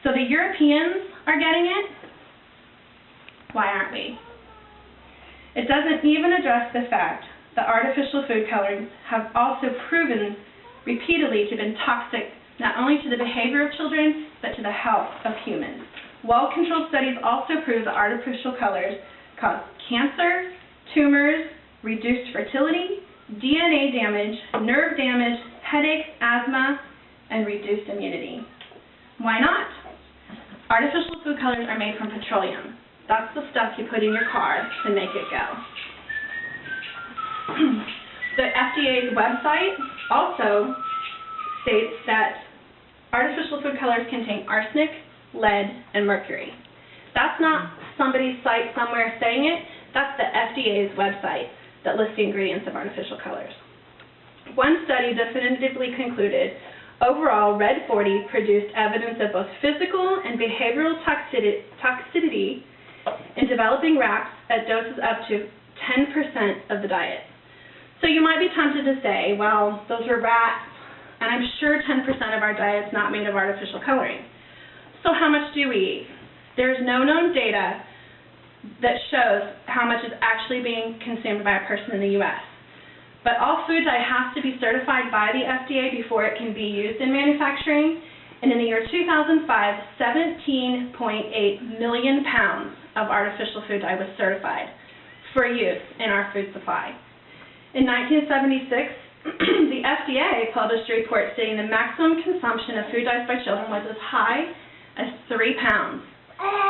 So the Europeans are getting it. Why aren't we? It doesn't even address the fact that artificial food colorings have also proven repeatedly to have been toxic not only to the behavior of children, but to the health of humans. Well-controlled studies also prove that artificial colors cause cancer, tumors, reduced fertility, DNA damage, nerve damage, headaches, asthma, and reduced immunity. Why not? Artificial food colors are made from petroleum. That's the stuff you put in your car to make it go. The FDA's website also states that artificial food colors contain arsenic, lead, and mercury. That's not somebody's site somewhere saying it. That's the FDA's website that lists the ingredients of artificial colors. One study definitively concluded overall Red 40 produced evidence of both physical and behavioral toxicity in developing rats at doses up to 10% of the diet. So you might be tempted to say, well, those are rats, and I'm sure 10% of our diet's not made of artificial coloring. So how much do we eat? There's no known data that shows how much is actually being consumed by a person in the U.S. But all food dye has to be certified by the FDA before it can be used in manufacturing. And in the year 2005, 17.8 million pounds of artificial food dye was certified for use in our food supply. In 1976, the FDA published a report stating the maximum consumption of food dyes by children was as high as 3 pounds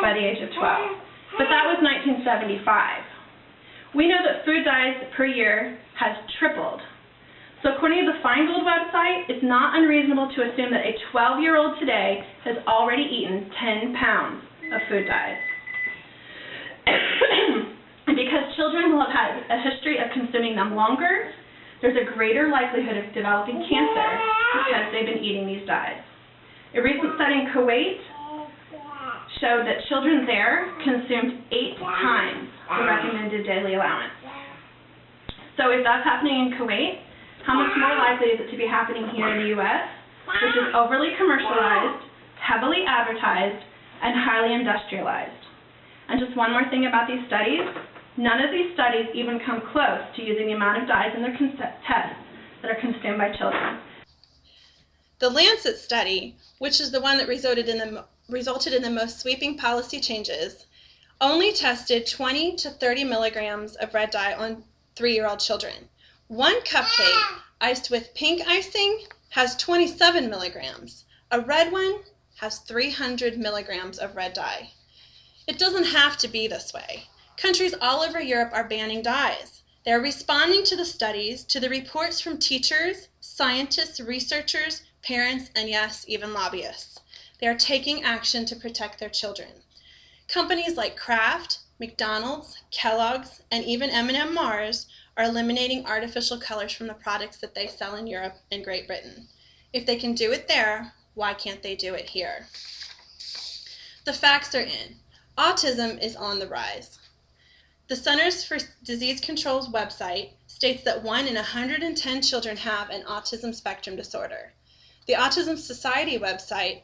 by the age of 12. But that was 1975. We know that food dyes per year has tripled. So according to the Feingold website, it's not unreasonable to assume that a 12-year-old today has already eaten 10 pounds of food dyes. And because children will have had a history of consuming them longer, there's a greater likelihood of developing cancer because they've been eating these dyes. A recent study in Kuwait showed that children there consumed 8 times the recommended daily allowance. So if that's happening in Kuwait, how much more likely is it to be happening here in the U.S., which is overly commercialized, heavily advertised, and highly industrialized? And just one more thing about these studies, none of these studies even come close to using the amount of dyes in their tests that are consumed by children. The Lancet study, which is the one that resulted in the most sweeping policy changes, only tested 20 to 30 milligrams of red dye on 3-year-old children. One cupcake iced with pink icing has 27 milligrams. A red one has 300 milligrams of red dye. It doesn't have to be this way. Countries all over Europe are banning dyes. They are responding to the studies, to the reports from teachers, scientists, researchers, parents, and yes, even lobbyists. They are taking action to protect their children. Companies like Kraft, McDonald's, Kellogg's, and even M&M Mars are eliminating artificial colors from the products that they sell in Europe and Great Britain. If they can do it there, why can't they do it here? The facts are in. Autism is on the rise. The Centers for Disease Control's website states that 1 in 110 children have an autism spectrum disorder. The Autism Society website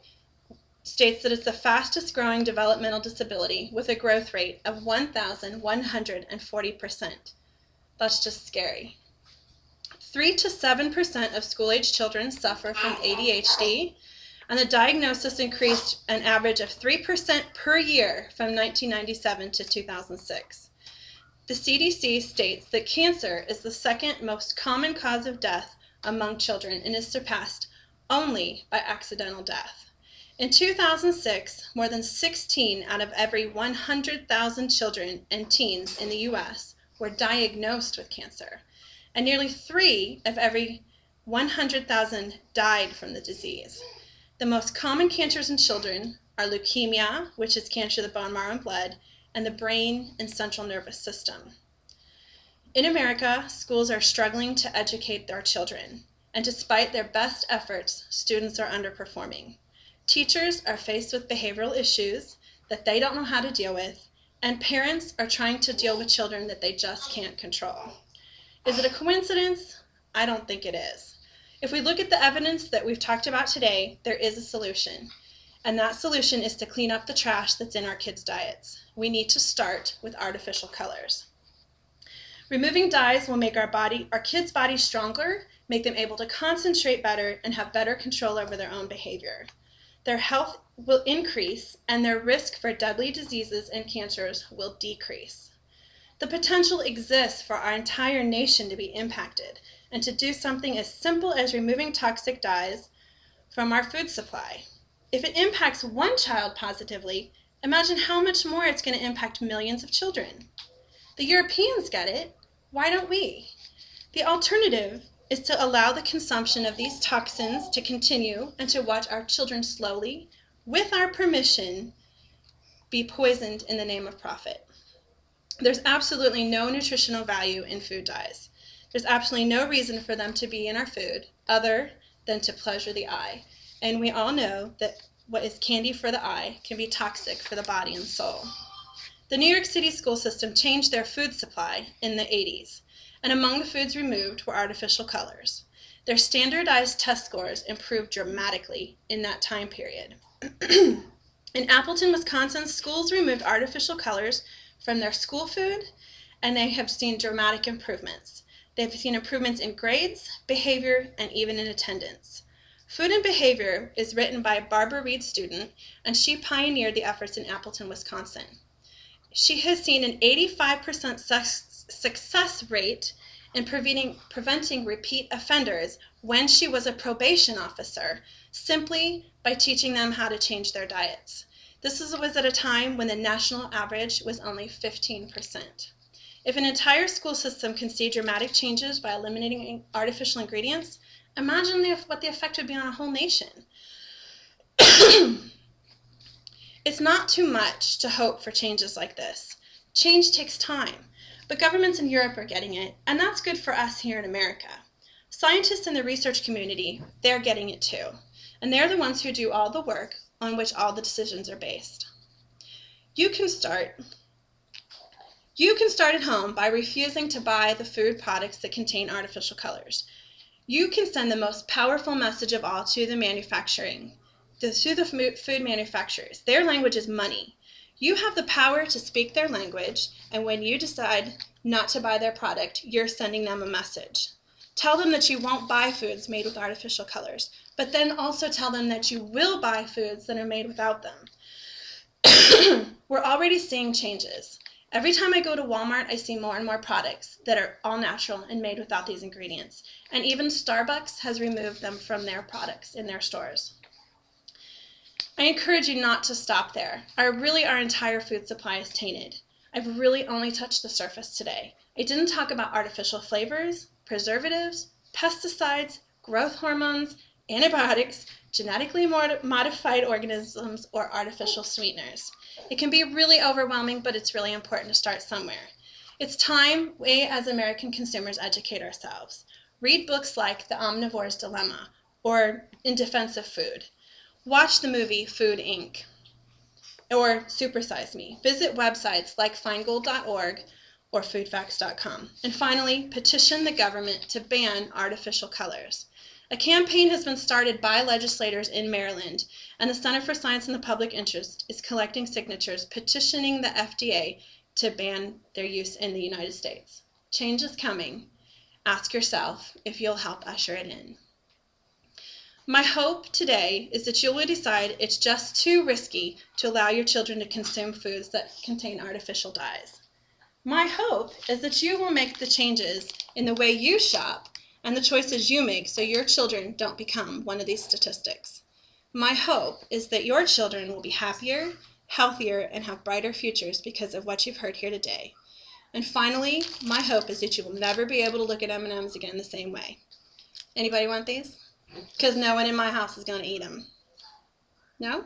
states that it's the fastest growing developmental disability with a growth rate of 1,140%. That's just scary. 3 to 7% of school-age children suffer from ADHD, and the diagnosis increased an average of 3% per year from 1997 to 2006. The CDC states that cancer is the second most common cause of death among children and is surpassed only by accidental death. In 2006, more than 16 out of every 100,000 children and teens in the U.S. were diagnosed with cancer, and nearly 3 of every 100,000 died from the disease. The most common cancers in children are leukemia, which is cancer of the bone marrow and blood, and the brain and central nervous system. In America, schools are struggling to educate their children, and despite their best efforts, students are underperforming. Teachers are faced with behavioral issues that they don't know how to deal with, and parents are trying to deal with children that they just can't control. Is it a coincidence? I don't think it is. If we look at the evidence that we've talked about today, there is a solution. And that solution is to clean up the trash that's in our kids' diets. We need to start with artificial colors. Removing dyes will make our kids' bodies stronger, make them able to concentrate better, and have better control over their own behavior. Their health will increase, and their risk for deadly diseases and cancers will decrease. The potential exists for our entire nation to be impacted, and to do something as simple as removing toxic dyes from our food supply. If it impacts one child positively, imagine how much more it's going to impact millions of children. The Europeans get it. Why don't we? The alternative is to allow the consumption of these toxins to continue and to watch our children slowly, with our permission, be poisoned in the name of profit. There's absolutely no nutritional value in food dyes. There's absolutely no reason for them to be in our food other than to pleasure the eye. And we all know that what is candy for the eye can be toxic for the body and soul. The New York City school system changed their food supply in the 80s, and among the foods removed were artificial colors. Their standardized test scores improved dramatically in that time period. In Appleton, Wisconsin, schools removed artificial colors from their school food, and they have seen dramatic improvements. They've seen improvements in grades, behavior, and even in attendance. Food and Behavior is written by a Barbara Reed student, and she pioneered the efforts in Appleton, Wisconsin. She has seen an 85% success rate in preventing repeat offenders when she was a probation officer, simply by teaching them how to change their diets. This was at a time when the national average was only 15%. If an entire school system can see dramatic changes by eliminating artificial ingredients, imagine what the effect would be on a whole nation. It's not too much to hope for changes like this. Change takes time, but governments in Europe are getting it, and that's good for us here in America. Scientists in the research community, they're getting it too, and they're the ones who do all the work on which all the decisions are based. You can start at home by refusing to buy the food products that contain artificial colors. You can send the most powerful message of all to the food manufacturers. Their language is money. You have the power to speak their language, and when you decide not to buy their product, you're sending them a message. Tell them that you won't buy foods made with artificial colors, but then also tell them that you will buy foods that are made without them. We're already seeing changes. Every time I go to Walmart, I see more and more products that are all natural and made without these ingredients. And even Starbucks has removed them from their products in their stores. I encourage you not to stop there. Our entire food supply is tainted. I've really only touched the surface today. I didn't talk about artificial flavors, preservatives, pesticides, growth hormones, antibiotics, genetically modified organisms, or artificial sweeteners. It can be really overwhelming, but it's really important to start somewhere. It's time we as American consumers educate ourselves. Read books like The Omnivore's Dilemma or In Defense of Food. Watch the movie Food, Inc. or Supersize Me. Visit websites like feingold.org or foodfacts.com. And finally, petition the government to ban artificial colors. A campaign has been started by legislators in Maryland, and the Center for Science and the Public Interest is collecting signatures petitioning the FDA to ban their use in the United States. Change is coming. Ask yourself if you'll help usher it in. My hope today is that you will decide it's just too risky to allow your children to consume foods that contain artificial dyes. My hope is that you will make the changes in the way you shop and the choices you make so your children don't become one of these statistics. My hope is that your children will be happier, healthier, and have brighter futures because of what you've heard here today. And finally, my hope is that you will never be able to look at M&Ms again the same way. Anybody want these? Because no one in my house is going to eat them. No?